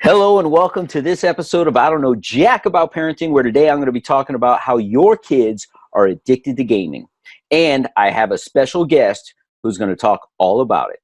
Hello and welcome to this episode of I Don't Know Jack About Parenting, where today I'm going to be talking about how your kids are addicted to gaming. And I have a special guest who's going to talk all about it.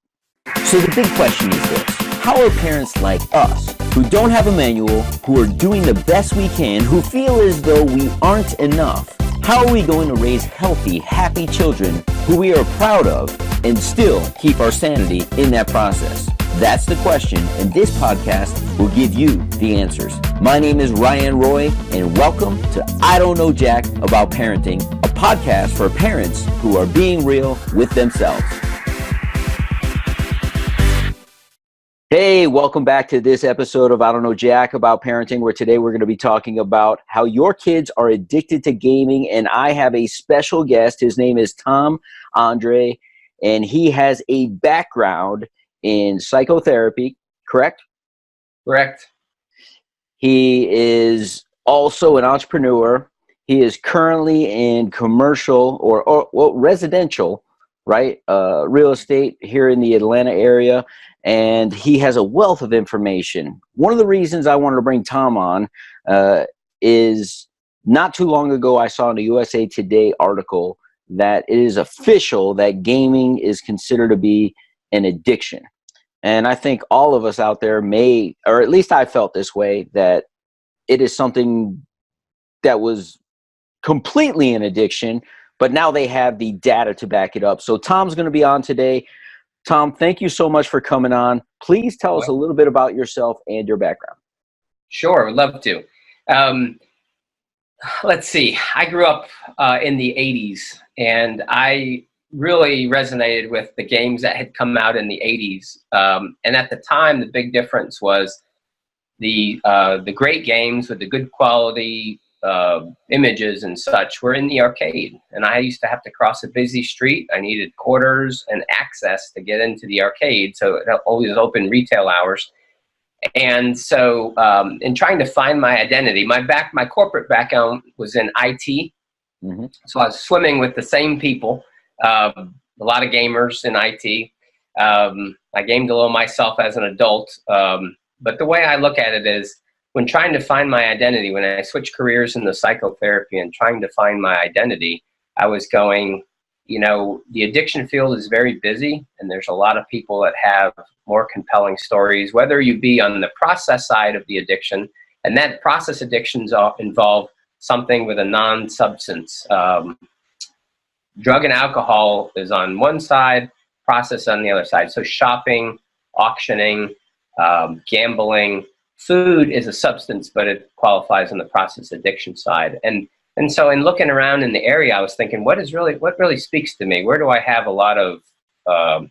So the big question is this: how are parents like us, who don't have a manual, who are doing the best we can, who feel as though we aren't enough, how are we going to raise healthy, happy children who we are proud of and still keep our sanity in that process? That's the question, and this podcast will give you the answers. My name is Ryan Roy, and welcome to I Don't Know Jack About Parenting, a podcast for parents who are being real with themselves. Hey, welcome back to this episode of I Don't Know Jack About Parenting, where today we're going to be talking about how your kids are addicted to gaming, and I have a special guest. His name is Tom Andre, and he has a background in psychotherapy, correct? Correct. He is also an entrepreneur. He is currently in commercial or residential, right? Real estate here in the Atlanta area. And he has a wealth of information. One of the reasons I wanted to bring Tom on is not too long ago, I saw in a USA Today article that it is official that gaming is considered to be an addiction. And I think all of us out there may, or at least I felt this way, that it is something that was completely an addiction, but now they have the data to back it up. So Tom's going to be on today. Tom, thank you so much for coming on. Please tell us a little bit about yourself and your background. Sure, would love to. Let's see. I grew up in the 80s, and I really resonated with the games that had come out in the 80s. And at the time, the big difference was the great games with the good quality images and such were in the arcade. And I used to have to cross a busy street. I needed quarters and access to get into the arcade, so it always open retail hours. And so in trying to find my identity, my corporate background was in IT. Mm-hmm. So I was swimming with the same people. A lot of gamers in IT. I gamed a little myself as an adult. But the way I look at it is, when trying to find my identity, when I switched careers into psychotherapy and trying to find my identity, I was going, the addiction field is very busy, and there's a lot of people that have more compelling stories, whether you be on the process side of the addiction, and that process addictions involve something with a non-substance. Drug and alcohol is on one side, process on the other side. So shopping, auctioning, gambling, food is a substance, but it qualifies on the process addiction side. And so in looking around in the area, I was thinking, what really speaks to me? Where do I have a lot of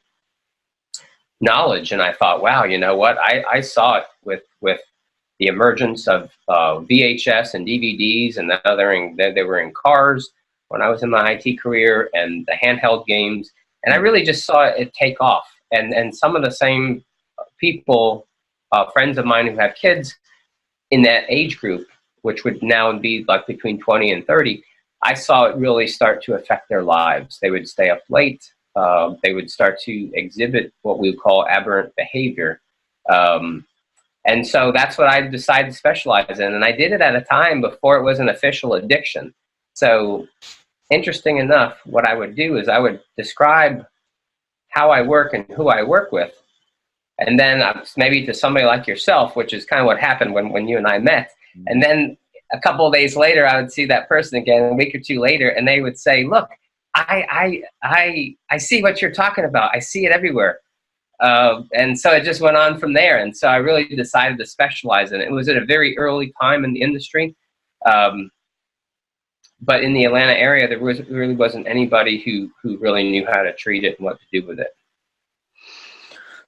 knowledge? And I thought, wow, you know what? I saw it with the emergence of VHS and DVDs, and now they were in cars when I was in my IT career, and the handheld games. And I really just saw it take off. And some of the same people, friends of mine who have kids in that age group, which would now be like between 20 and 30, I saw it really start to affect their lives. They would stay up late. They would start to exhibit what we would call aberrant behavior. And so that's what I decided to specialize in. And I did it at a time before it was an official addiction. So interesting enough, what I would do is I would describe how I work and who I work with. And then maybe to somebody like yourself, which is kind of what happened when you and I met. And then a couple of days later, I would see that person again, a week or two later, and they would say, look, I see what you're talking about. I see it everywhere. And so it just went on from there. And so I really decided to specialize in it. It was at a very early time in the industry. But in the Atlanta area, there really wasn't anybody who really knew how to treat it and what to do with it.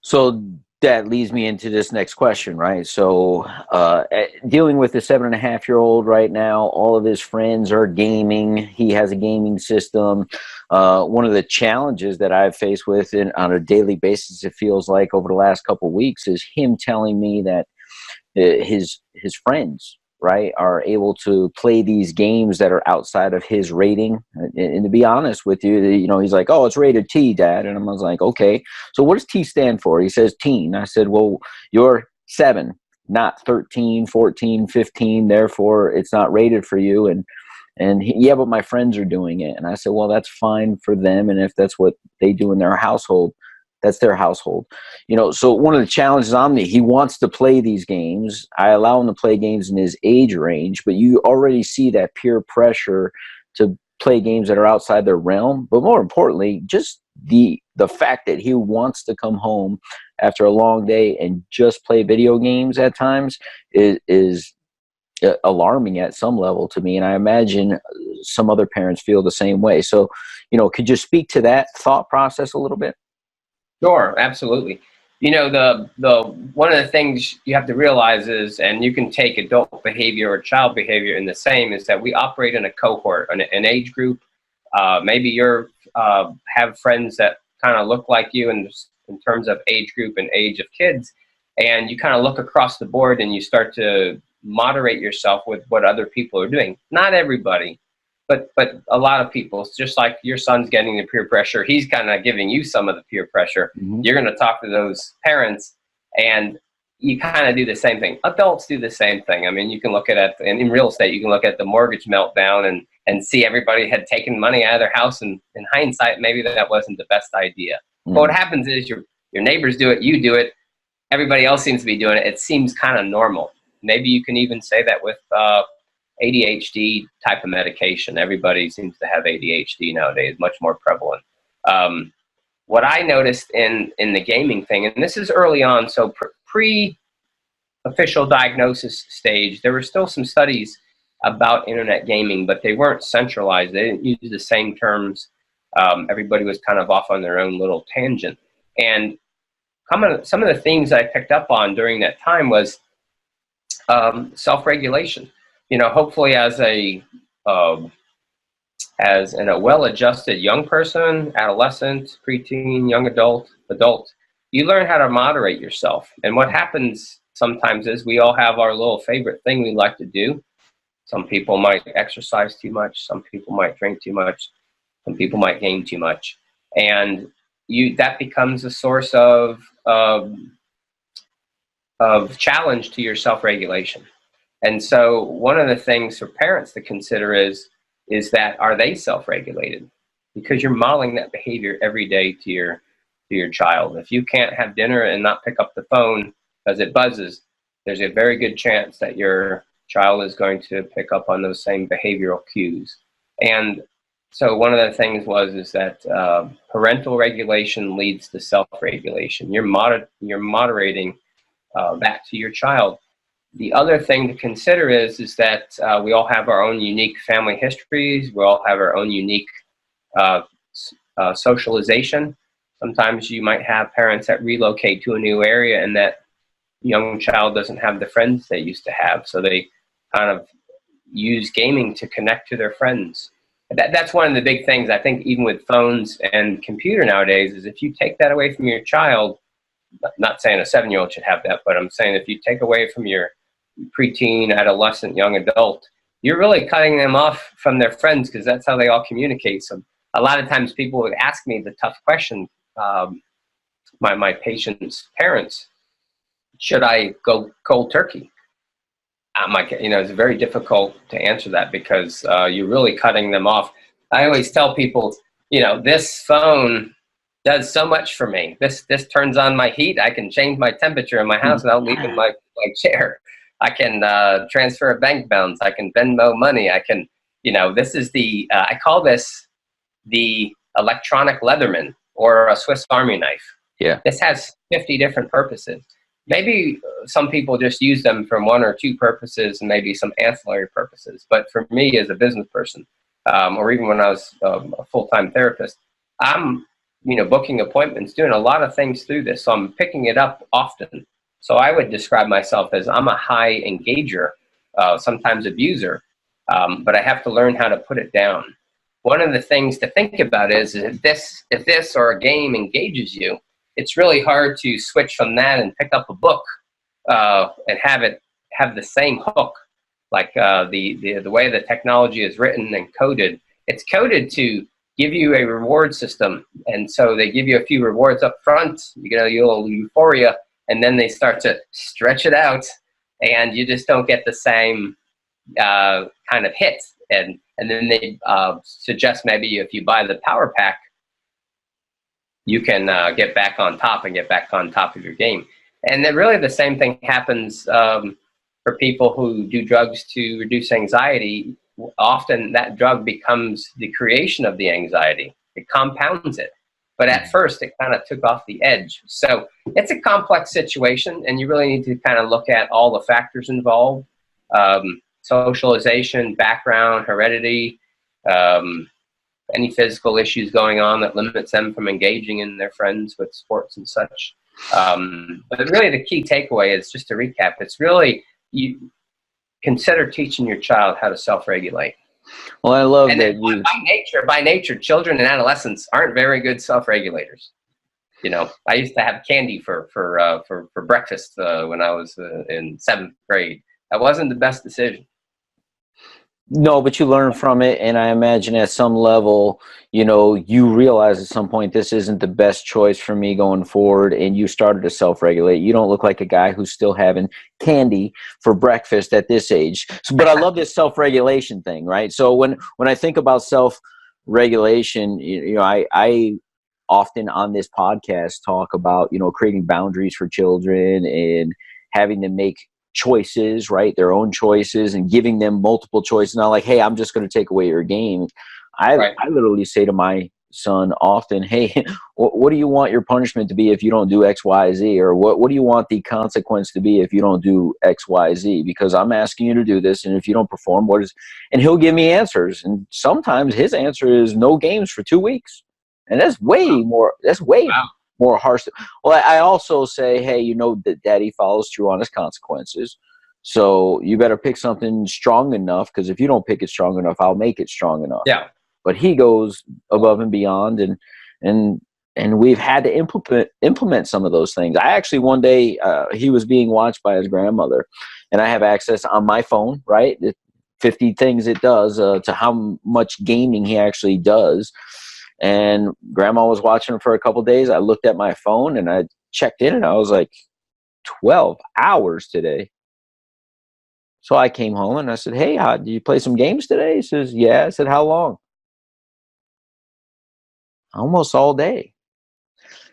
So that leads me into this next question, right? So dealing with the 7.5-year-old right now, all of his friends are gaming. He has a gaming system. One of the challenges that I've faced with on a daily basis, it feels like over the last couple of weeks, is him telling me that his friends, right, are able to play these games that are outside of his rating. And to be honest with you, he's like, oh, it's rated T, Dad. And I was like, okay, so what does T stand for? He says teen. I said, well, you're 7. not 13, 14, 15, therefore it's not rated for you. Yeah, but my friends are doing it. And I said, well, that's fine for them. And if that's what they do in their household, that's their household. So one of the challenges on me, he wants to play these games. I allow him to play games in his age range, but you already see that peer pressure to play games that are outside their realm. But more importantly, just the fact that he wants to come home after a long day and just play video games at times is alarming at some level to me. And I imagine some other parents feel the same way. So, could you speak to that thought process a little bit? Sure, absolutely. The one of the things you have to realize is, and you can take adult behavior or child behavior in the same, is that we operate in a cohort, an age group. Maybe you're have friends that kind of look like you in terms of age group and age of kids, and you kind of look across the board and you start to moderate yourself with what other people are doing. Not everybody, but a lot of people. It's just like your son's getting the peer pressure. He's kind of giving you some of the peer pressure. Mm-hmm. You're going to talk to those parents, and you kind of do the same thing. Adults do the same thing. I mean, you can look at it, and in real estate, you can look at the mortgage meltdown and see everybody had taken money out of their house, and in hindsight, maybe that wasn't the best idea. Mm-hmm. But what happens is your neighbors do it, you do it, everybody else seems to be doing it. It seems kind of normal. Maybe you can even say that with ADHD type of medication. Everybody seems to have ADHD nowadays, much more prevalent. What I noticed in the gaming thing, and this is early on, so pre-official diagnosis stage, there were still some studies about internet gaming, but they weren't centralized. They didn't use the same terms. Everybody was kind of off on their own little tangent. And some of the things I picked up on during that time was self-regulation. Hopefully as a well-adjusted young person, adolescent, preteen, young adult, you learn how to moderate yourself. And what happens sometimes is we all have our little favorite thing we like to do. Some people might exercise too much. Some people might drink too much. Some people might game too much. And that becomes a source of challenge to your self-regulation. And so one of the things for parents to consider is that, are they self-regulated? Because you're modeling that behavior every day to your child. If you can't have dinner and not pick up the phone because it buzzes, there's a very good chance that your child is going to pick up on those same behavioral cues. And so one of the things is that parental regulation leads to self-regulation. You're moderating that to your child. The other thing to consider is that we all have our own unique family histories. We all have our own unique socialization. Sometimes you might have parents that relocate to a new area and that young child doesn't have the friends they used to have. So they kind of use gaming to connect to their friends. That's one of the big things, I think, even with phones and computer nowadays, is if you take that away from your child, not saying a 7-year-old should have that, but I'm saying if you take away from your preteen, adolescent, young adult, you're really cutting them off from their friends, because that's how they all communicate. So a lot of times people would ask me the tough question, my patients' parents, should I go cold turkey? It's very difficult to answer that, because you're really cutting them off. I always tell people, this phone does so much for me. This turns on my heat. I can change my temperature in my house without leaving my chair. I can transfer a bank balance. I can Venmo money. I can, this is I call this the electronic Leatherman, or a Swiss Army knife. Yeah. This has 50 different purposes. Maybe some people just use them for 1 or 2 purposes, and maybe some ancillary purposes. But for me as a business person, or even when I was a full-time therapist, I'm, booking appointments, doing a lot of things through this. So I'm picking it up often. So I would describe myself as I'm a high engager, sometimes abuser, but I have to learn how to put it down. One of the things to think about is if this or a game engages you, it's really hard to switch from that and pick up a book and have the same hook. Like the way the technology is written and coded, it's coded to give you a reward system. And so they give you a few rewards up front, you get a little euphoria, and then they start to stretch it out and you just don't get the same kind of hit. And then they suggest maybe if you buy the power pack, you can get back on top and get back on top of your game. And then really the same thing happens for people who do drugs to reduce anxiety. Often that drug becomes the creation of the anxiety. It compounds it. But at first, it kind of took off the edge. So it's a complex situation, and you really need to kind of look at all the factors involved. Socialization, background, heredity, any physical issues going on that limits them from engaging in their friends with sports and such. But really the key takeaway is, just to recap, it's really you consider teaching your child how to self-regulate. Well, I love and that by nature, children and adolescents aren't very good self-regulators. You know, I used to have candy for breakfast when I was in 7th grade. That wasn't the best decision. No, but you learn from it, and I imagine at some level, you know, you realize at some point this isn't the best choice for me going forward, and you started to self-regulate. You don't look like a guy who's still having candy for breakfast at this age. So, but I love this self-regulation thing, right? So when I think about self-regulation, you know, I often on this podcast talk about, you know, creating boundaries for children and having them make choices, right? Their own choices, and giving them multiple choices. Not like, hey, I'm just going to take away your game. I literally say to my son often, hey, what do you want your punishment to be if you don't do X, Y, Z? Or what do you want the consequence to be if you don't do X, Y, Z? Because I'm asking you to do this, and if you don't perform, what is? And he'll give me answers. And sometimes his answer is no games for 2 weeks. And that's way more. That's way more harsh. Well, I also say, hey, you know that daddy follows through on his consequences. So you better pick something strong enough, because if you don't pick it strong enough, I'll make it strong enough. Yeah. But he goes above and beyond, and we've had to implement some of those things. I actually, one day, he was being watched by his grandmother, and I have access on my phone, right? 50 things it does to how much gaming he actually does. And grandma was watching him for a couple of days. I looked at my phone and I checked in, and I was like, 12 hours today. So I came home and I said, hey, did you play some games today? He says, yeah. I said, how long? Almost all day.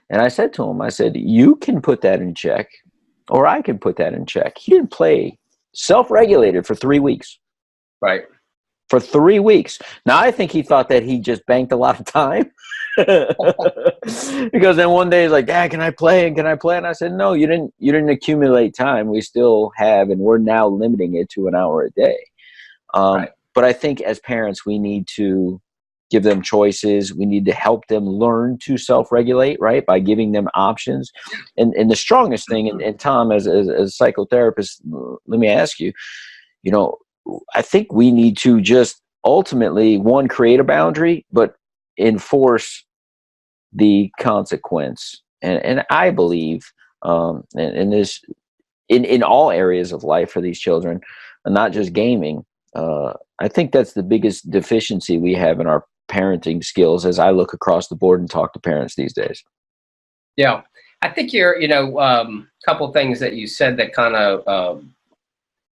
And I said to him, I said, you can put that in check, or I can put that in check. He didn't play, self-regulated for 3 weeks. Right. For 3 weeks. Now, I think he thought that he just banked a lot of time. Because then one day he's like, Dad, can I play? And can I play? And I said, no, you didn't accumulate time. We still have, and we're now limiting it to an hour a day. Right. But I think as parents, we need to give them choices. We need to help them learn to self-regulate, right? By giving them options. And the strongest thing, and Tom, as a psychotherapist, let me ask you, you know, I think we need to just ultimately, one, create a boundary, but enforce the consequence. And I believe, in all areas of life for these children, and not just gaming, I think that's the biggest deficiency we have in our parenting skills as I look across the board and talk to parents these days. Yeah. I think couple things that you said that kind of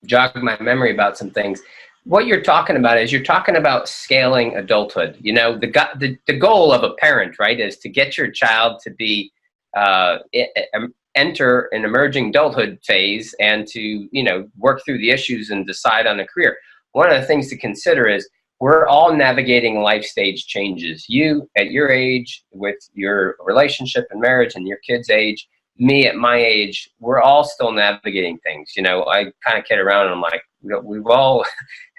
jogged my memory about some things. What you're talking about is you're talking about scaling adulthood. You know, the goal of a parent, right, is to get your child to be enter an emerging adulthood phase and to, you know, work through the issues and decide on a career. One of the things to consider is we're all navigating life stage changes. You at your age with your relationship and marriage, and your kid's age, me at my age, we're all still navigating things. You know, I kind of kid around and I'm like, we all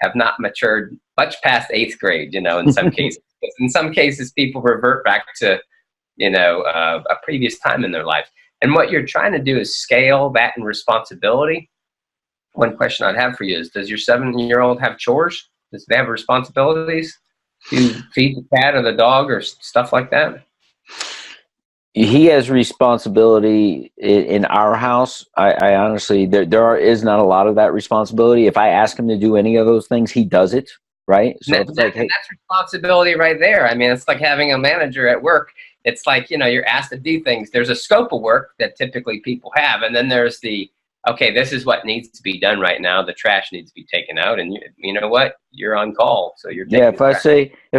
have not matured much past 8th grade, you know, in some cases. In some cases, people revert back to, you know, a previous time in their life. And what you're trying to do is scale that in responsibility. One question I'd have for you is, does your 7-year-old have chores? Does they have responsibilities to feed the cat or the dog or stuff like that? He has responsibility in our house. I honestly, there is not a lot of that responsibility. If I ask him to do any of those things, he does it, right? So it's like, hey, that's responsibility right there. I mean, it's like having a manager at work. It's like, you know, you're asked to do things. There's a scope of work that typically people have, and then there's the okay, this is what needs to be done right now. The trash needs to be taken out, and you know what? You're on call, so you're taking. Yeah, if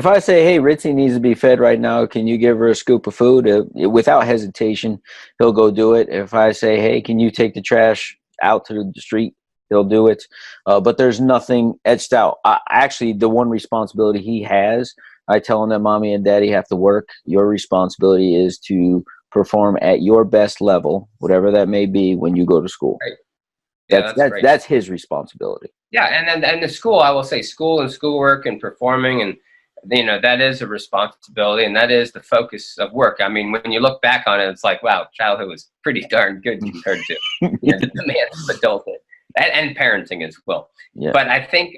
I say, hey, Ritzy needs to be fed right now, can you give her a scoop of food? Without hesitation, he'll go do it. If I say, hey, can you take the trash out to the street, he'll do it. But there's nothing etched out. Actually, the one responsibility he has, I tell him that mommy and daddy have to work. Your responsibility is to perform at your best level, whatever that may be, when you go to school. Right. Yeah, That's his responsibility. Yeah, and the school, I will say, school and schoolwork and performing, and that is a responsibility, and that is the focus of work. I mean, when you look back on it, it's like, wow, childhood was pretty darn good compared to the demands of adulthood and parenting as well. Yeah. But I think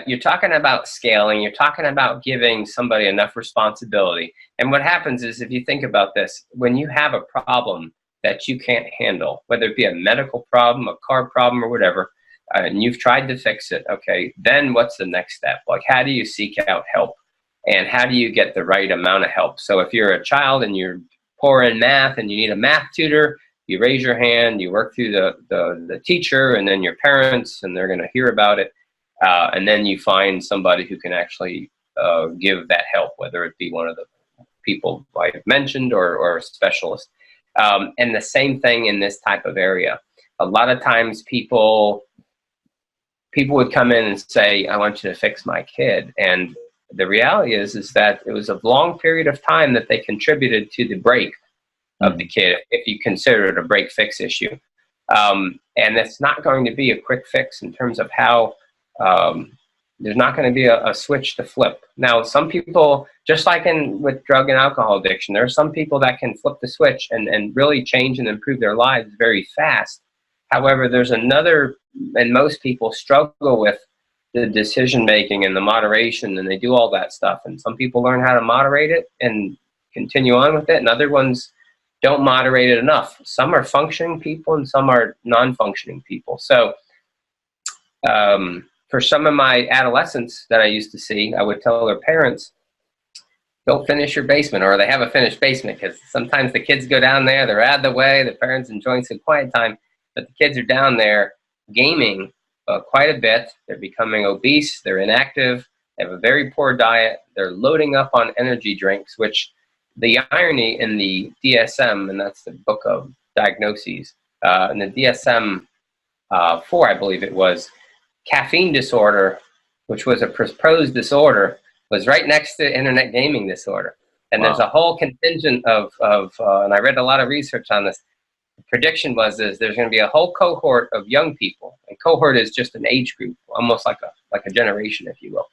you're talking about scaling. You're talking about giving somebody enough responsibility. And what happens is, if you think about this, when you have a problem that you can't handle, whether it be a medical problem, a car problem, or whatever, and you've tried to fix it, okay, then what's the next step? Like, how do you seek out help? And how do you get the right amount of help? So if you're a child and you're poor in math and you need a math tutor, you raise your hand, you work through the teacher and then your parents, and they're going to hear about it. And then you find somebody who can actually give that help, whether it be one of the people I've mentioned or a specialist. And the same thing in this type of area. A lot of times people would come in and say, I want you to fix my kid. And the reality is that it was a long period of time that they contributed to the break of the kid, if you consider it a break-fix issue. And it's not going to be a quick fix in terms of how there's not going to be a switch to flip. Now, some people, just like with drug and alcohol addiction, there are some people that can flip the switch and really change and improve their lives very fast. However, there's another, and most people struggle with the decision-making and the moderation, and they do all that stuff. And some people learn how to moderate it and continue on with it, and other ones don't moderate it enough. Some are functioning people and some are non-functioning people. So for some of my adolescents that I used to see, I would tell their parents, don't finish your basement, or they have a finished basement, because sometimes the kids go down there, they're out of the way, the parents enjoying some quiet time, but the kids are down there gaming quite a bit. They're becoming obese, they're inactive, they have a very poor diet, they're loading up on energy drinks, which the irony in the DSM, and that's the book of diagnoses, in the DSM-4, I believe it was, caffeine disorder, which was a proposed disorder, was right next to internet gaming disorder. And There's a whole contingent of and I read a lot of research on this. The prediction is there's going to be a whole cohort of young people, and cohort is just an age group, almost like a generation, if you will.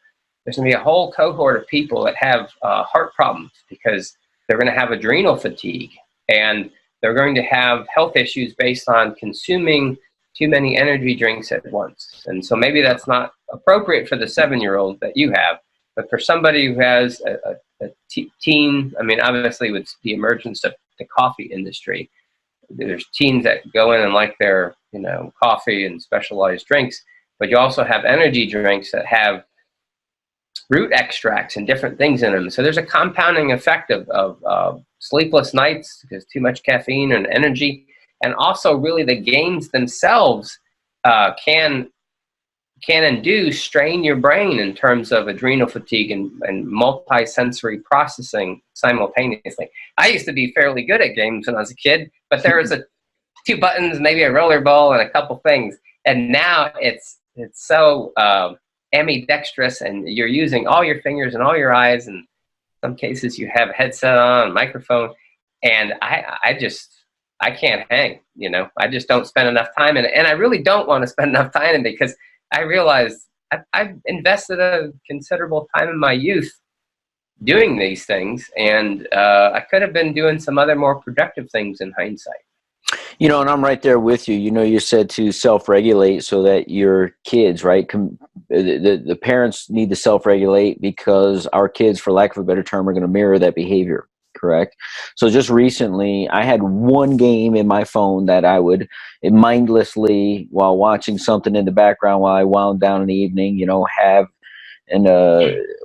There's going to be a whole cohort of people that have heart problems because they're going to have adrenal fatigue, and they're going to have health issues based on consuming too many energy drinks at once. And so maybe that's not appropriate for the 7-year-old that you have, but for somebody who has a teen, I mean, obviously with the emergence of the coffee industry, there's teens that go in and like their, coffee and specialized drinks, but you also have energy drinks that have root extracts and different things in them. So there's a compounding effect of sleepless nights because too much caffeine and energy. And also really the games themselves can and do strain your brain in terms of adrenal fatigue and multi-sensory processing simultaneously. I used to be fairly good at games when I was a kid, but there was 2 buttons, maybe a roller ball and a couple things. And now it's so ambidextrous, and you're using all your fingers and all your eyes, and in some cases you have a headset on, a microphone, and I can't hang, I just don't spend enough time in it. And I really don't want to spend enough time in it because I realized I've invested a considerable time in my youth doing these things, and I could have been doing some other more productive things in hindsight. And I'm right there with you. You said to self-regulate so that your kids, right? The parents need to self-regulate because our kids, for lack of a better term, are going to mirror that behavior. Correct. So just recently, I had one game in my phone that I would mindlessly, while watching something in the background while I wound down in the evening, have and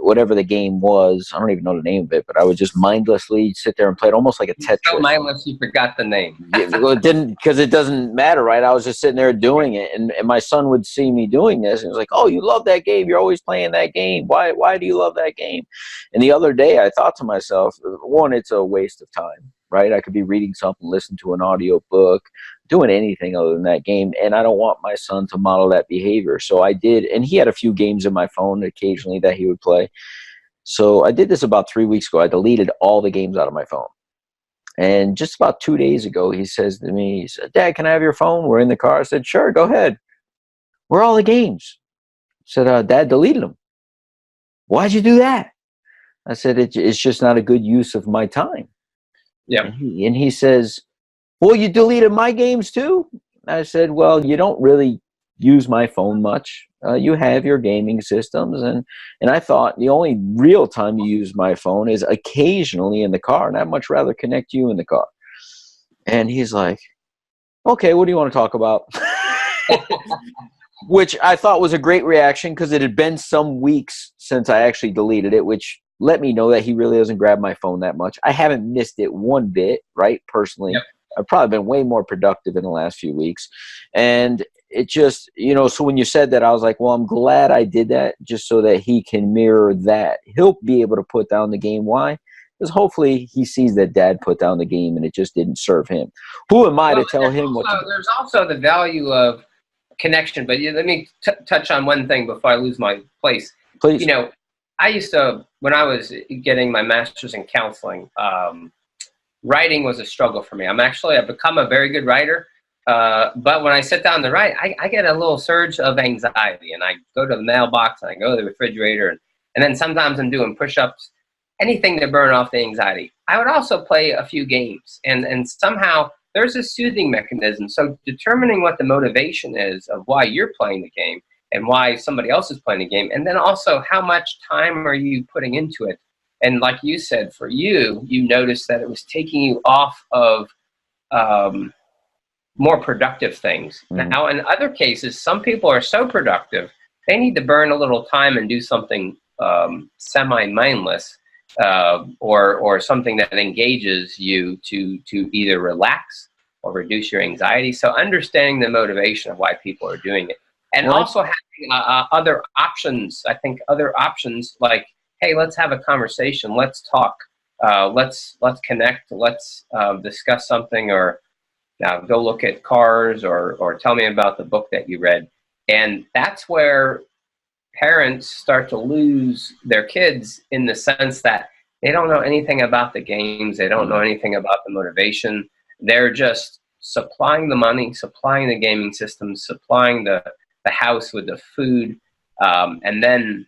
whatever the game was, I don't even know the name of it, but I would just mindlessly sit there and play it almost like a Tetris. So mindless you forgot the name. Yeah, well, it didn't, because it doesn't matter, right? I was just sitting there doing it, and my son would see me doing this, and he was like, "Oh, you love that game. You're always playing that game. Why do you love that game?" And the other day I thought to myself, one, it's a waste of time, right? I could be reading something, listening to an audio book, doing anything other than that game, and I don't want my son to model that behavior. So I did, and he had a few games in my phone occasionally that he would play. So I did this about 3 weeks ago. I deleted all the games out of my phone. And just about 2 days ago, he says to me, he said, "Dad, can I have your phone?" We're in the car. I said, "Sure, go ahead." "Where are all the games?" I said, "Dad deleted them." "Why'd you do that?" I said, it's just not a good use of my time. Yeah. And he says, "Well, you deleted my games too?" I said, "Well, you don't really use my phone much. You have your gaming systems, and I thought the only real time you use my phone is occasionally in the car, and I'd much rather connect you in the car." And he's like, "Okay, what do you want to talk about?" Which I thought was a great reaction, because it had been some weeks since I actually deleted it, which let me know that he really doesn't grab my phone that much. I haven't missed it one bit, right? Personally, Yep. I've probably been way more productive in the last few weeks. And it just, so when you said that, I was like, well, I'm glad I did that, just so that he can mirror that. He'll be able to put down the game. Why? Because hopefully he sees that Dad put down the game and it just didn't serve him. Who am I to tell him what to do? There's also the value of connection, but let me touch on one thing before I lose my place. Please. I used to, when I was getting my master's in counseling, writing was a struggle for me. I've become a very good writer, but when I sit down to write, I get a little surge of anxiety, and I go to the mailbox and I go to the refrigerator, and then sometimes I'm doing push-ups, anything to burn off the anxiety. I would also play a few games, and somehow there's a soothing mechanism. So determining what the motivation is of why you're playing the game and why somebody else is playing the game, and then also how much time are you putting into it. And like you said, for you noticed that it was taking you off of more productive things. Mm-hmm. Now, in other cases, some people are so productive, they need to burn a little time and do something semi-mindless, or something that engages you to either relax or reduce your anxiety. So understanding the motivation of why people are doing it. And also having other options. I think other options like, hey, let's have a conversation. Let's talk. Let's connect. Let's discuss something, or go look at cars, or tell me about the book that you read. And that's where parents start to lose their kids, in the sense that they don't know anything about the games. They don't know anything about the motivation. They're just supplying the money, supplying the gaming systems, supplying the house with the food. And then,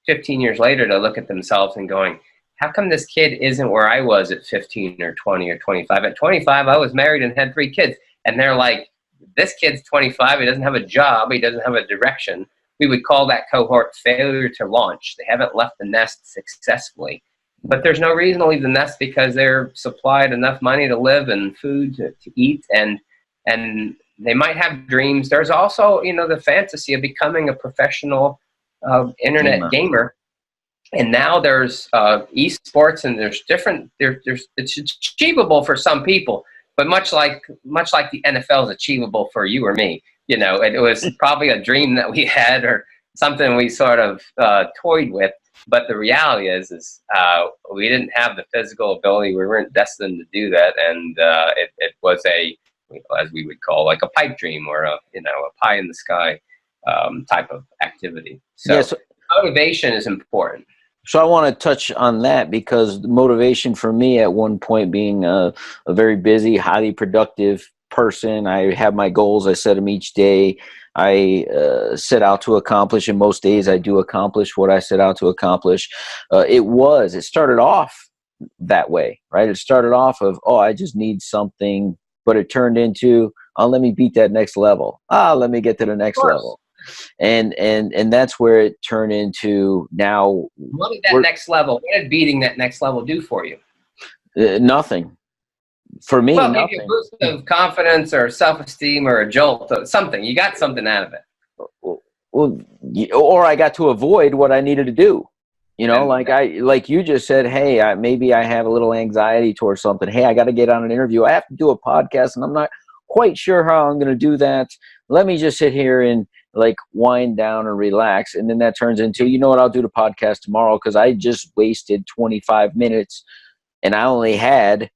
15 years later, to look at themselves and going, how come this kid isn't where I was at 15 or 20 or 25? At 25, I was married and had 3 kids. And they're like, this kid's 25. He doesn't have a job. He doesn't have a direction. We would call that cohort failure to launch. They haven't left the nest successfully. But there's no reason to leave the nest, because they're supplied enough money to live and food to eat, and they might have dreams. There's also, the fantasy of becoming a professional internet gamer. And now there's esports, and there's different. It's achievable for some people, but much like the NFL is achievable for you or me. It was probably a dream that we had, or something we sort of toyed with. But the reality is we didn't have the physical ability. We weren't destined to do that, and it was as we would call, like a pipe dream, or a pie in the sky type of activity. So motivation is important. So I want to touch on that, because the motivation for me, at one point, being a very busy, highly productive person, I have my goals. I set them each day. I set out to accomplish, and most days I do accomplish what I set out to accomplish. It started off that way, right? It started off of, I just need something, but it turned into, let me beat that next level. Let me get to the next level. And that's where it turned into now. What did that next level, what did beating that next level do for you? Nothing. For me, well, nothing. Maybe a boost of confidence or self-esteem, or a jolt, or something. You got something out of it. well, or I got to avoid what I needed to do. You know, like you just said, hey, maybe I have a little anxiety towards something. Hey, I got to get on an interview. I have to do a podcast, and I'm not quite sure how I'm going to do that. Let me just sit here and like wind down and relax. And then that turns into, you know what, I'll do the podcast tomorrow because I just wasted 25 minutes and I only had,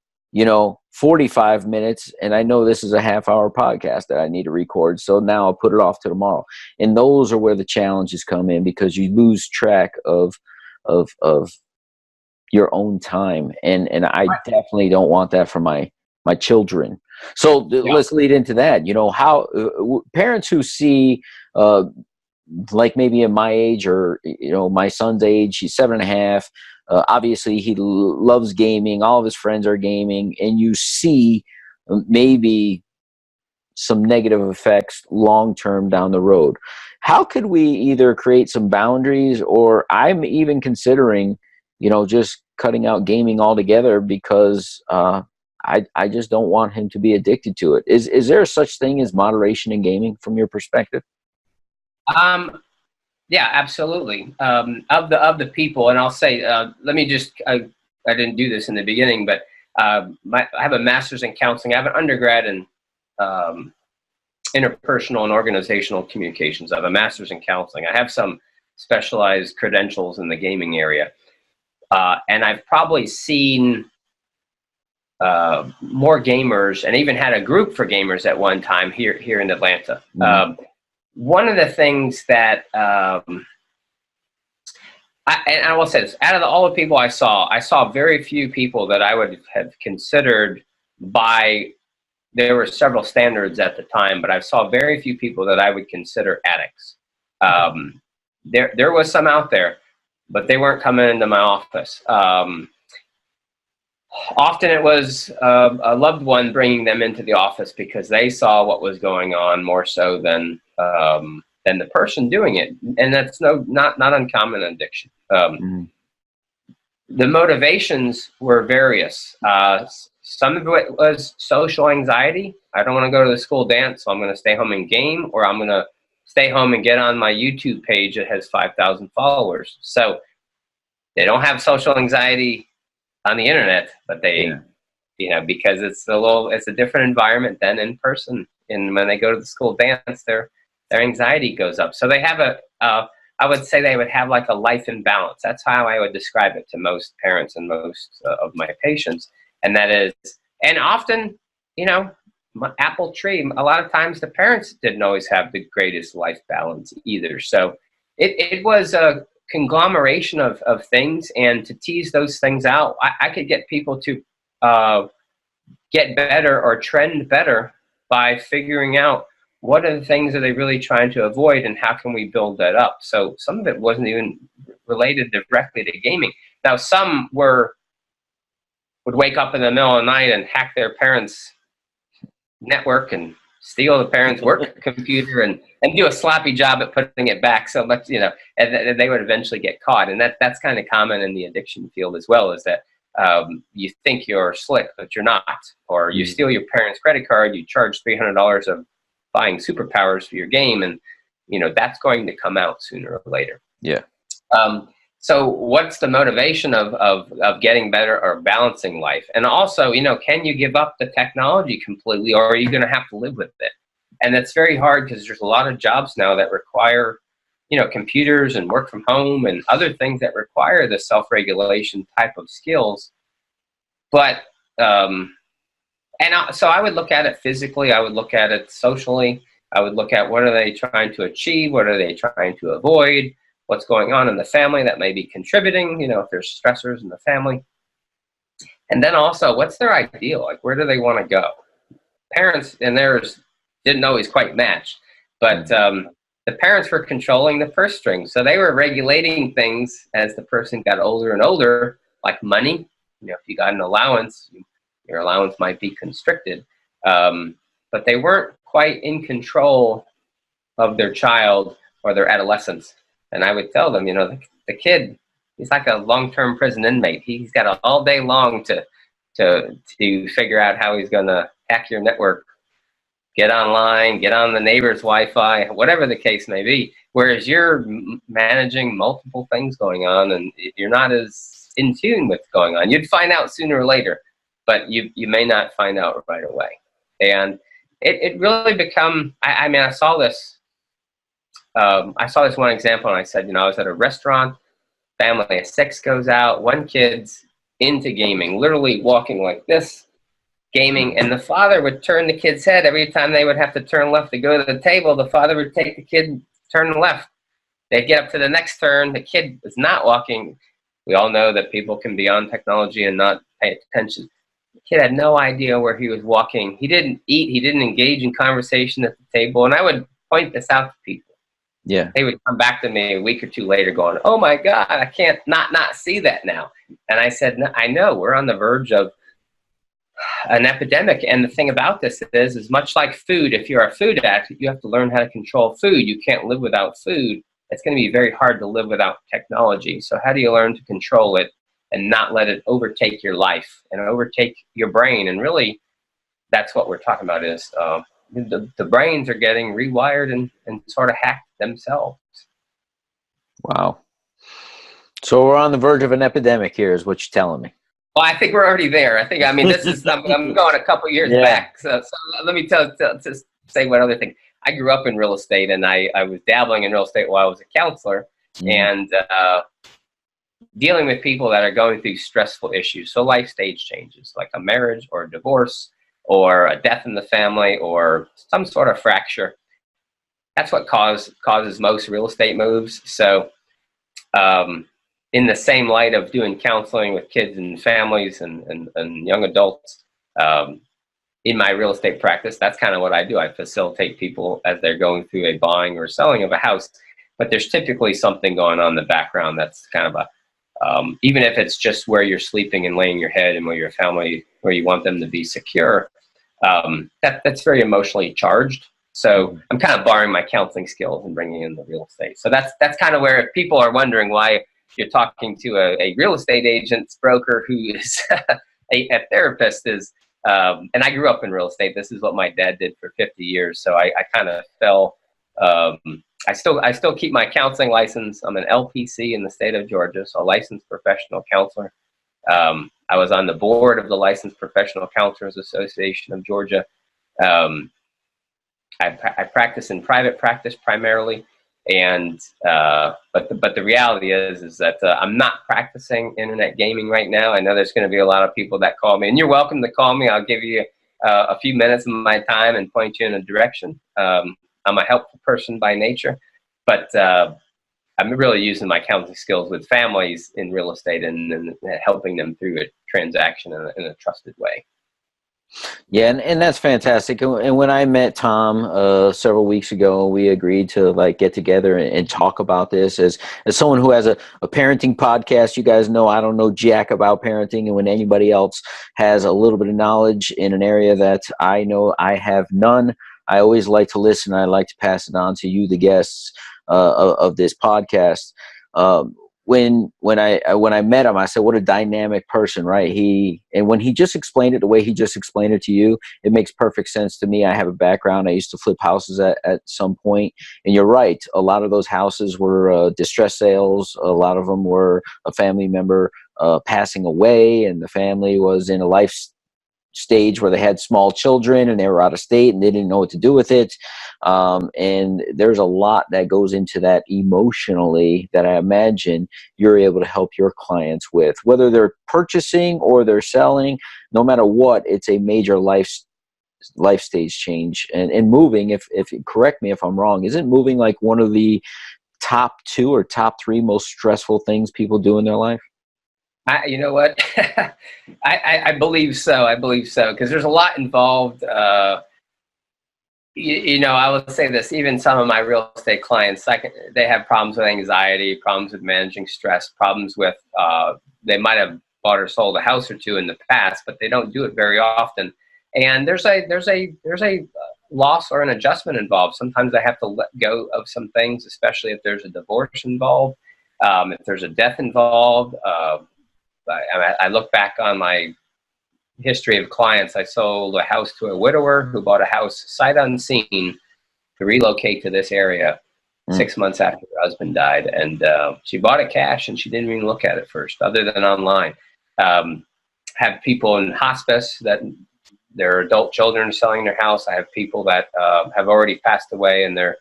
45 minutes. And I know this is a half-hour podcast that I need to record. So now I'll put it off to tomorrow. And those are where the challenges come in, because you lose track of your own time, and I definitely don't want that for my children. So let's lead into that. How parents who see like maybe in my age, or my son's age, he's 7.5, obviously he loves gaming, all of his friends are gaming, and you see maybe some negative effects long term down the road. How could we either create some boundaries, or I'm even considering, just cutting out gaming altogether, because I just don't want him to be addicted to it. Is there such thing as moderation in gaming from your perspective? Yeah, absolutely. Of the people, and I'll say, let me just, I didn't do this in the beginning, but I have a master's in counseling. I have an undergrad in interpersonal and organizational communications. I have a master's in counseling. I have some specialized credentials in the gaming area. And I've probably seen more gamers, and even had a group for gamers at one time here in Atlanta. Mm-hmm. One of the things that, I will say this, out of all the people I saw very few people that I would have considered there were several standards at the time, but I saw very few people that I would consider addicts. There was some out there, but they weren't coming into my office. Often it was a loved one bringing them into the office because they saw what was going on more so than the person doing it, and that's not uncommon in addiction. The motivations were various. Some of it was social anxiety. I don't want to go to the school dance, so I'm going to stay home and game, or I'm going to stay home and get on my YouTube page that has 5,000 followers. So they don't have social anxiety on the internet, but they, because it's a different environment than in person. And when they go to the school dance, their anxiety goes up. So they have I would say they would have like a life imbalance. That's how I would describe it to most parents and most of my patients. And that is, and often, apple tree, a lot of times the parents didn't always have the greatest life balance either. So it was a conglomeration of things, and to tease those things out, I could get people to get better or trend better by figuring out what are the things that they really trying to avoid, and how can we build that up. So some of it wasn't even related directly to gaming. Now some would wake up in the middle of the night and hack their parents' network and steal the parents' work computer and do a sloppy job at putting it back. So much, and they would eventually get caught. And that's kind of common in the addiction field as well, is that you think you're slick, but you're not. Or you steal your parents' credit card, you charge $300 of buying superpowers for your game, and that's going to come out sooner or later. Yeah. So what's the motivation of getting better or balancing life? And also, can you give up the technology completely, or are you going to have to live with it? And that's very hard, because there's a lot of jobs now that require, computers and work from home and other things that require the self-regulation type of skills. But, so I would look at it physically, I would look at it socially, I would look at what are they trying to achieve, what are they trying to avoid, what's going on in the family that may be contributing, if there's stressors in the family. And then also, what's their ideal? Like, where do they want to go? Parents and theirs didn't always quite match, but the parents were controlling the purse strings. So they were regulating things as the person got older and older, like money. If you got an allowance, your allowance might be constricted. But they weren't quite in control of their child or their adolescence. And I would tell them, the kid, he's like a long-term prison inmate. He's got all day long to figure out how he's going to hack your network get online, get on the neighbor's Wi-Fi, whatever the case may be. Whereas you're managing multiple things going on, and you're not as in tune with what's going on. You'd find out sooner or later, but you may not find out right away. And it really become, I mean, I saw this one example, and I said, I was at a restaurant, family of 6 goes out, one kid's into gaming, literally walking like this, gaming, and the father would turn the kid's head every time they would have to turn left to go to the table. The father would take the kid, turn left. They'd get up to the next turn. The kid was not walking. We all know that people can be on technology and not pay attention. The kid had no idea where he was walking. He didn't eat. He didn't engage in conversation at the table. And I would point this out to people. Yeah. They would come back to me a week or two later going, oh my God, I can't not see that now. And I said, no, I know, we're on the verge of an epidemic. And the thing about this is much like food, if you're a food addict, you have to learn how to control food. You can't live without food. It's going to be very hard to live without technology. So how do you learn to control it and not let it overtake your life and overtake your brain? And really, that's what we're talking about is the brains are getting rewired and sort of hacked themselves. Wow. So we're on the verge of an epidemic here is what you're telling me. Well, I think we're already there. This is, I'm going a couple years back. So let me just say one other thing. I grew up in real estate, and I was dabbling in real estate while I was a counselor, and dealing with people that are going through stressful issues. So life stage changes, like a marriage or a divorce or a death in the family or some sort of fracture. That's what causes most real estate moves. So in the same light of doing counseling with kids and families and young adults, in my real estate practice, that's kind of what I do. I facilitate people as they're going through a buying or selling of a house, but there's typically something going on in the background that's kind of even if it's just where you're sleeping and laying your head and where your family, where you want them to be secure, that's very emotionally charged. So I'm kind of borrowing my counseling skills and bringing in the real estate. So that's kind of where, if people are wondering why you're talking to a real estate agent's broker who is a therapist, is and I grew up in real estate. This is what my dad did for 50 years. So I kind of fell. I still keep my counseling license. I'm an LPC in the state of Georgia, so a licensed professional counselor. I was on the board of the Licensed Professional Counselors Association of Georgia. I practice in private practice primarily, and but the reality is that I'm not practicing internet gaming right now. I know there's going to be a lot of people that call me, and you're welcome to call me. I'll give you a few minutes of my time and point you in a direction. I'm a helpful person by nature, but I'm really using my counseling skills with families in real estate and helping them through a transaction in a trusted way. Yeah, and that's fantastic. And when I met Tom several weeks ago, we agreed to get together and talk about this. As someone who has a parenting podcast, you guys know I don't know jack about parenting, and when anybody else has a little bit of knowledge in an area that I know I have none, I always like to listen. I like to pass it on to you, the guests of this podcast. When I met him, I said, what a dynamic person, right? When he just explained it the way he just explained it to you, it makes perfect sense to me. I have a background. I used to flip houses at some point. And you're right. A lot of those houses were distress sales. A lot of them were a family member passing away, and the family was in a life stage where they had small children and they were out of state and they didn't know what to do with it. And there's a lot that goes into that emotionally that I imagine you're able to help your clients with, whether they're purchasing or they're selling. No matter what, it's a major life stage change. And moving, if correct me if I'm wrong, isn't moving like one of the top 2 or top 3 most stressful things people do in their life? You know what? I believe so. I believe so, because there's a lot involved. I will say this, even some of my real estate clients, they have problems with anxiety, problems with managing stress, problems with, they might have bought or sold a house or 2 in the past, but they don't do it very often. And there's a loss or an adjustment involved. Sometimes I have to let go of some things, especially if there's a divorce involved, if there's a death involved. I look back on my history of clients. I sold a house to a widower who bought a house sight unseen to relocate to this area 6 months after her husband died. And she bought it cash, and she didn't even look at it first, other than online. Have people in hospice that their adult children are selling their house. I have people that have already passed away and their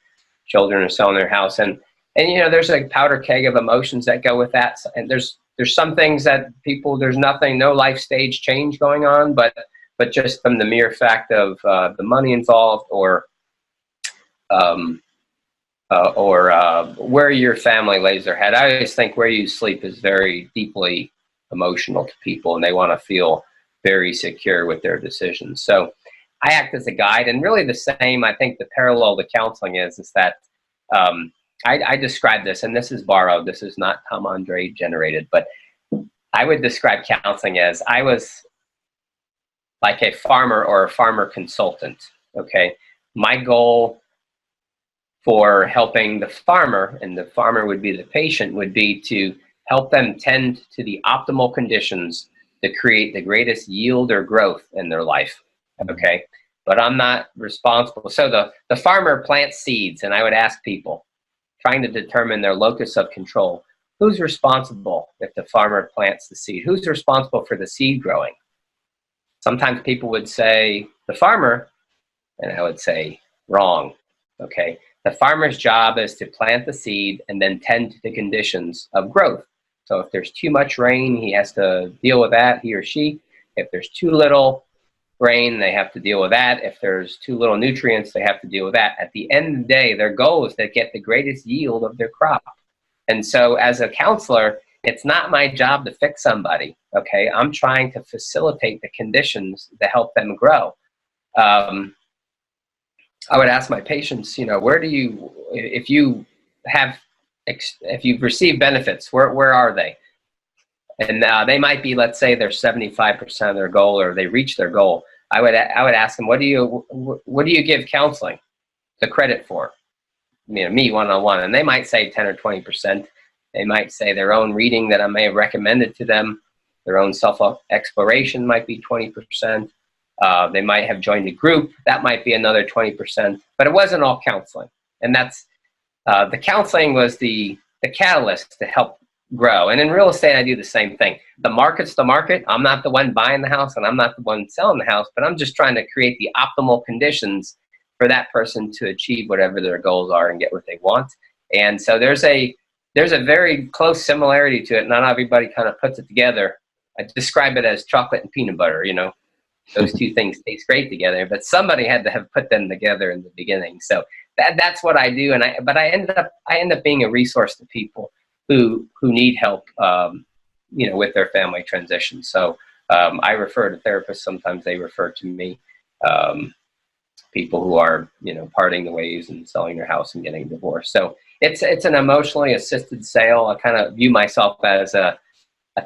children are selling their house. And you know, there's a powder keg of emotions that go with that. And there's some things that people, there's nothing, no life stage change going on, but just from the mere fact of the money involved, or where your family lays their head. I always think where you sleep is very deeply emotional to people, and they want to feel very secure with their decisions. So I act as a guide, and really the same, I think the parallel to counseling is that I describe this, and this is borrowed, this is not Tom Andre generated, but I would describe counseling as I was like a farmer or a farmer consultant, okay? My goal for helping the farmer, and the farmer would be the patient, would be to help them tend to the optimal conditions to create the greatest yield or growth in their life, okay? But I'm not responsible. So the farmer plants seeds, and I would ask people, trying to determine their locus of control, who's responsible if the farmer plants the seed? Who's responsible for the seed growing? Sometimes people would say, the farmer, and I would say, wrong, okay? The farmer's job is to plant the seed and then tend to the conditions of growth. So if there's too much rain, he has to deal with that, he or she. If there's too little rain, they have to deal with that. If there's too little nutrients, they have to deal with that. At the end of the day, their goal is to get the greatest yield of their crop. And so as a counselor, it's not my job to fix somebody, okay? I'm trying to facilitate the conditions to help them grow. I would ask my patients, you know, where do you, if you've received benefits, where are they? And they might be, let's say they're 75% of their goal, or they reach their goal. I would ask them, what do you give counseling the credit for? You know, me one-on-one, and they might say 10 or 20%. They might say their own reading that I may have recommended to them, their own self-exploration might be 20%. They might have joined a group, that might be another 20%, but it wasn't all counseling. And that's, the counseling was the catalyst to help grow. And in real estate, I do the same thing. The market's the market. I'm not the one buying the house, and I'm not the one selling the house, but I'm just trying to create the optimal conditions for that person to achieve whatever their goals are and get what they want. And so there's a very close similarity to it. Not everybody kind of puts it together. I describe it as chocolate and peanut butter, you know. Those two things taste great together, but somebody had to have put them together in the beginning. So that's what I do. But I end up being a resource to people who need help, you know, with their family transition. So I refer to therapists. Sometimes they refer to me. People who are, you know, parting the ways and selling their house and getting divorced. So it's an emotionally assisted sale. I kind of view myself as a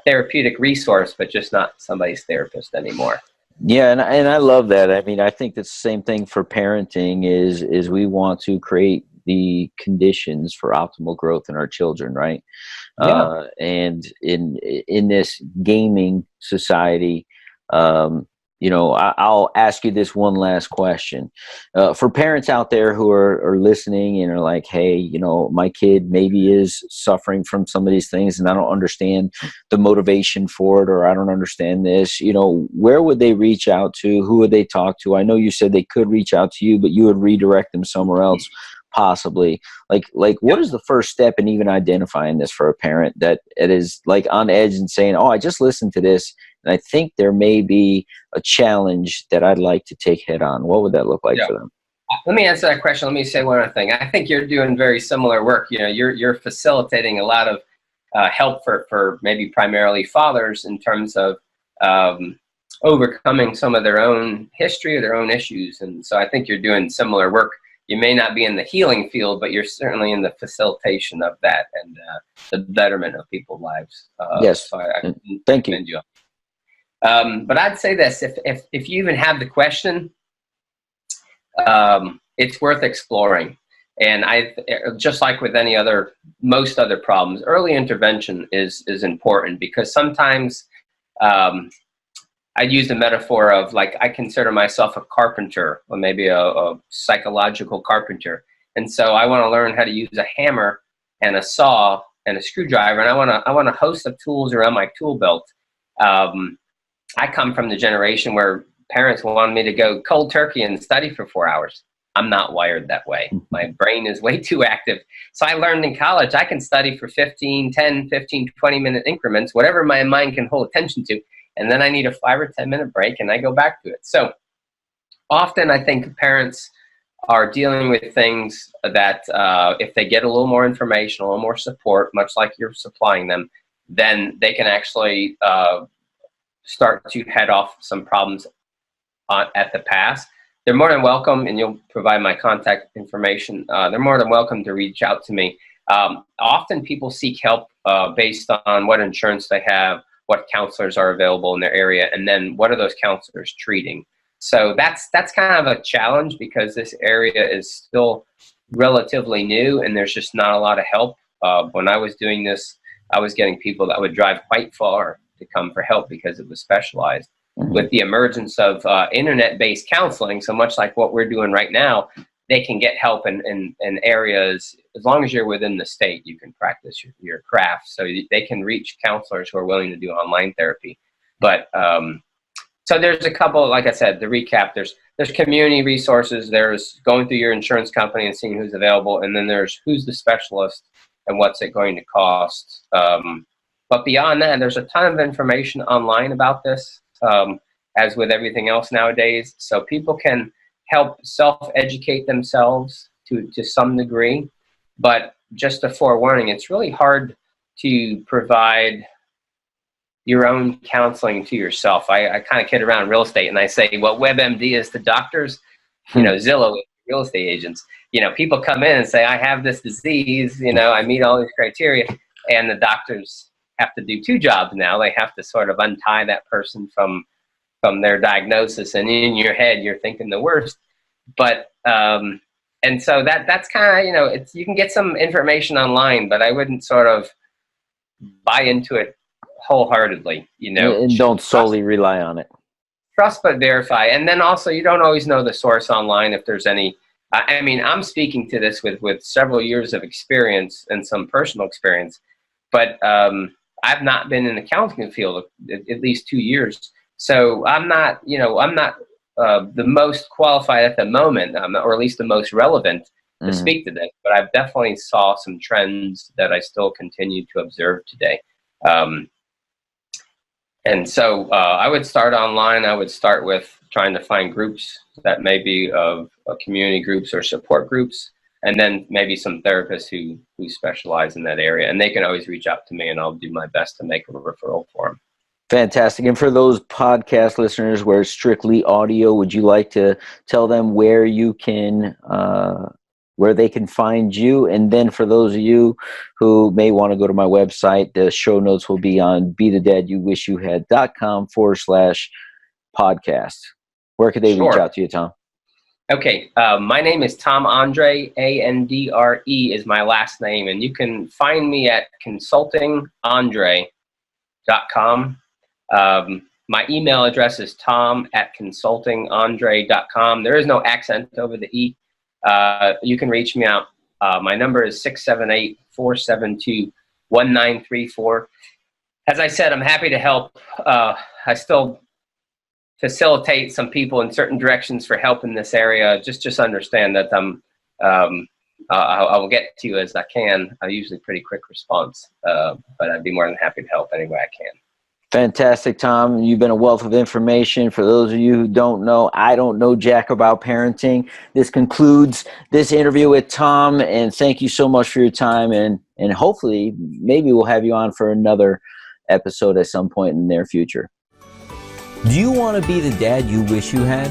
therapeutic resource, but just not somebody's therapist anymore. Yeah, and I love that. I mean, I think that's the same thing for parenting is we want to create the conditions for optimal growth in our children, right? Yeah. And in this gaming society, you know, I'll ask you this one last question. For parents out there who are listening and are like, hey, you know, my kid maybe is suffering from some of these things and I don't understand the motivation for it, or I don't understand this, you know, where would they reach out to? Who would they talk to? I know you said they could reach out to you, but you would redirect them somewhere else possibly. Like what is the first step in even identifying this for a parent that it is like on edge and saying, oh, I just listened to this and I think there may be a challenge that I'd like to take head on? What would that look like for them? Let me answer that question. Let me say one other thing. I think you're doing very similar work. You know, you're facilitating a lot of help for maybe primarily fathers in terms of overcoming some of their own history or their own issues. And so I think you're doing similar work. You may not be in the healing field, but you're certainly in the facilitation of that and the betterment of people's lives. Yes. So I Thank you. But I'd say this, if you even have the question, it's worth exploring. And just like with most other problems, early intervention is important because sometimes I used a metaphor of like, I consider myself a carpenter, or maybe a psychological carpenter. And so I want to learn how to use a hammer and a saw and a screwdriver. And I want a host of tools around my tool belt. I come from the generation where parents wanted me to go cold turkey and study for 4 hours. I'm not wired that way. My brain is way too active. So I learned in college, I can study for 10, 15, 20-minute increments, whatever my mind can hold attention to. And then I need a 5 or 10-minute break and I go back to it. So often I think parents are dealing with things that if they get a little more information, a little more support, much like you're supplying them, then they can actually start to head off some problems at the pass. They're more than welcome, and you'll provide my contact information. They're more than welcome to reach out to me. Often people seek help based on what insurance they have, what counselors are available in their area, and then what are those counselors treating. So that's kind of a challenge because this area is still relatively new and there's just not a lot of help. When I was doing this, I was getting people that would drive quite far to come for help because it was specialized. Mm-hmm. With the emergence of internet-based counseling, so much like what we're doing right now, they can get help in areas, as long as you're within the state, you can practice your craft. So they can reach counselors who are willing to do online therapy. But so there's a couple, like I said, to recap, there's community resources, there's going through your insurance company and seeing who's available, and then there's who's the specialist and what's it going to cost. But beyond that, there's a ton of information online about this, as with everything else nowadays. So people can help self-educate themselves to some degree. But just a forewarning, it's really hard to provide your own counseling to yourself. I kind of kid around real estate and I say, what WebMD is to doctors, Zillow is real estate agents. People come in and say, I have this disease, I meet all these criteria, and the doctors have to do two jobs now. They have to sort of untie that person from their diagnosis, and in your head you're thinking the worst. But and so that's kind of, it's, you can get some information online, but I wouldn't sort of buy into it wholeheartedly, and don't solely rely on it. Trust but verify. And then also, you don't always know the source online if there's any. I mean, I'm speaking to this with several years of experience and some personal experience, but I've not been in the counseling field at least 2 years. So I'm not the most qualified at the moment, or at least the most relevant to speak to this, but I've definitely saw some trends that I still continue to observe today. And so I would start online. I would start with trying to find groups that may be of community groups or support groups, and then maybe some therapists who specialize in that area. And they can always reach out to me, and I'll do my best to make a referral for them. Fantastic. And for those podcast listeners where it's strictly audio, would you like to tell them where you can, where they can find you? And then for those of you who may want to go to my website, the show notes will be on bethedadyouwishyouhad.com/podcast. Where could they reach out to you, Tom? Okay. My name is Tom Andre. Andre is my last name. And you can find me at consultingandre.com. My email address is tom@consultingandre.com. There is no accent over the E. You can reach me out. My number is 678-472-1934. As I said, I'm happy to help. I still facilitate some people in certain directions for help in this area. Just understand that I will get to you as I can. I usually pretty quick response, but I'd be more than happy to help any way I can. Fantastic, Tom. You've been a wealth of information. For those of you who don't know, I don't know jack about parenting. This concludes this interview with Tom, and thank you so much for your time, and hopefully maybe we'll have you on for another episode at some point in the near future. Do you want to be the dad you wish you had?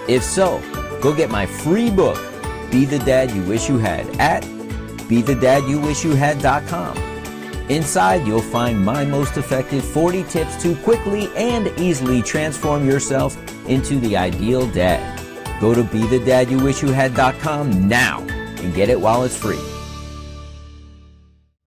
If so, go get my free book, Be the Dad You Wish You Had, at bethedadyouwishyouhad.com. Inside, you'll find my most effective 40 tips to quickly and easily transform yourself into the ideal dad. Go to bethedadyouwishyouhad.com now and get it while it's free.